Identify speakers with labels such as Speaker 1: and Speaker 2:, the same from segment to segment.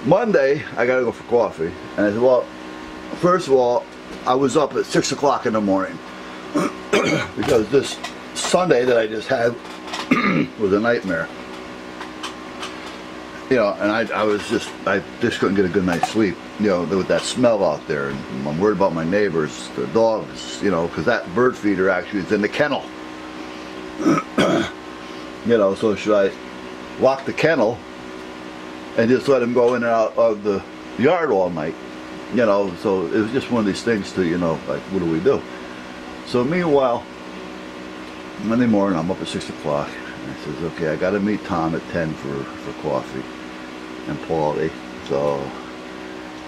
Speaker 1: Monday, I gotta go for coffee. And I said, well, first of all, I was up at 6 o'clock in the morning because this Sunday that I just had was a nightmare. You know, and I just couldn't get a good night's sleep, you know, with that smell out there. And I'm worried about my neighbors, the dogs, you know, because that bird feeder actually is in the kennel. You know, so should I lock the kennel and just let him go in and out of the yard all night? You know, so it was just one of these things to, you know, like, what do we do? So meanwhile, Monday morning, I'm up at 6 o'clock. And I says, okay, I got to meet Tom at 10 for coffee and Paulie. So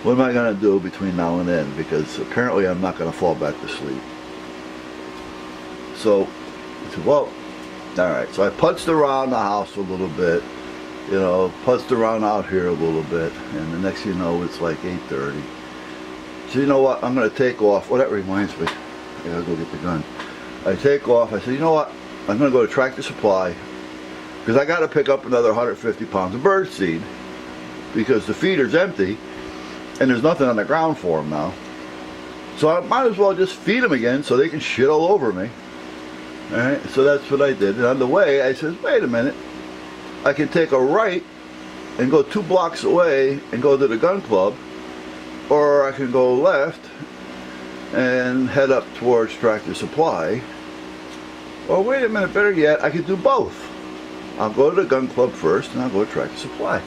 Speaker 1: what am I going to do between now and then? Because apparently I'm not going to fall back to sleep. So I said, well, all right. So I putzed around the house a little bit, you know, putzed around out here a little bit. And the next thing you know, it's like 8:30. So you know what? I'm going to take off. Well, that reminds me. I got to go get the gun. I take off. I said, you know what? I'm going to go to Tractor Supply because I got to pick up another 150 pounds of bird seed because the feeder's empty and there's nothing on the ground for them now. So I might as well just feed them again so they can shit all over me. Alright, so that's what I did. And on the way, I said, wait a minute. I can take a right and go 2 blocks away and go to the gun club, or I can go left and head up towards Tractor Supply. Or wait a minute, better yet, I could do both. I'll go to the gun club first and I'll go to Tractor Supply.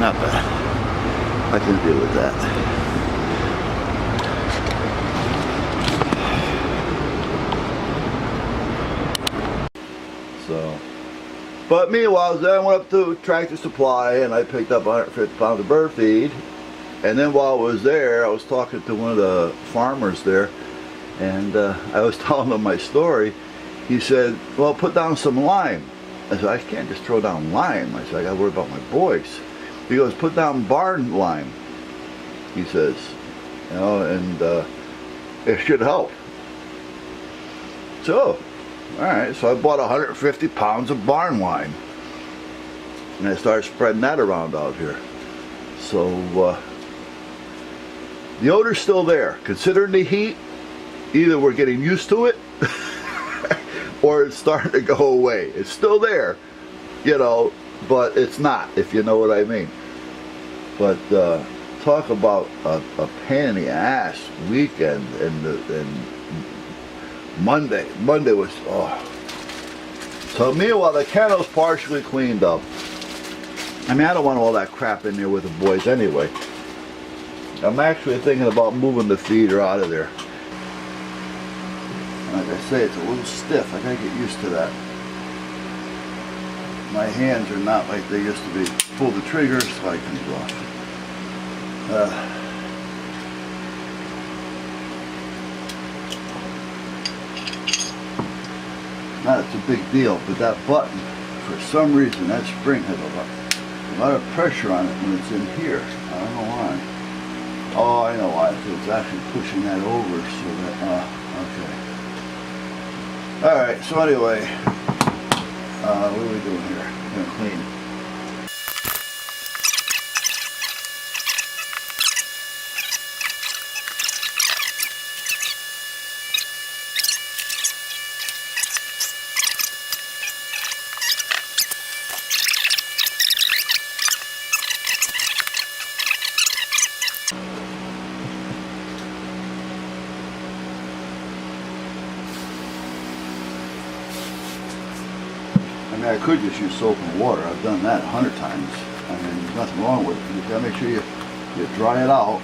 Speaker 1: Not bad. I can deal with that. So, but meanwhile, then I went up to Tractor Supply and I picked up 150 pounds of bird feed. And then while I was there, I was talking to one of the farmers there, and I was telling him my story. He said, well, put down some lime. I said, I can't just throw down lime. I said, I got to worry about my boys. He goes, put down barn lime, he says, you know, and it should help. So, all right, so I bought 150 pounds of barn lime, and I started spreading that around out here. So, the odor's still there. Considering the heat, either we're getting used to it, or it's starting to go away. It's still there, you know, but it's not, if you know what I mean. But talk about a pain in the ass weekend, and Monday was, oh. So meanwhile, the kennel's partially cleaned up. I mean, I don't want all that crap in there with the boys anyway. I'm actually thinking about moving the feeder out of there. Like I say, it's a little stiff. I gotta get used to that. My hands are not like they used to be. Pull the trigger, slide comes off. That's a big deal, but that button, for some reason, that spring has a lot of pressure on it when it's in here. I don't know why. Oh, I know why. It's actually pushing that over so that, okay. Alright, so anyway, what are we doing here? I'm gonna clean it. mean, I could just use soap and water. I've done that 100 times. I mean, there's nothing wrong with it. You gotta make sure you dry it out.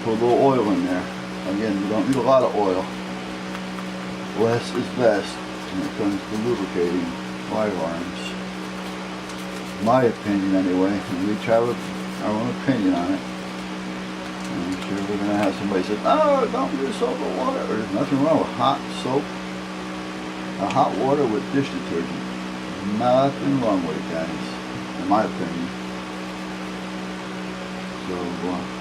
Speaker 1: Put a little oil in there. Again, you don't need a lot of oil. Less is best when it comes to lubricating firearms. My opinion anyway, and we each have our own opinion on it. And I'm sure we're going to have somebody say, oh, don't use soap or water. There's nothing wrong with hot soap. Hot water with dish detergent. Nothing wrong with it, guys. In my opinion. So,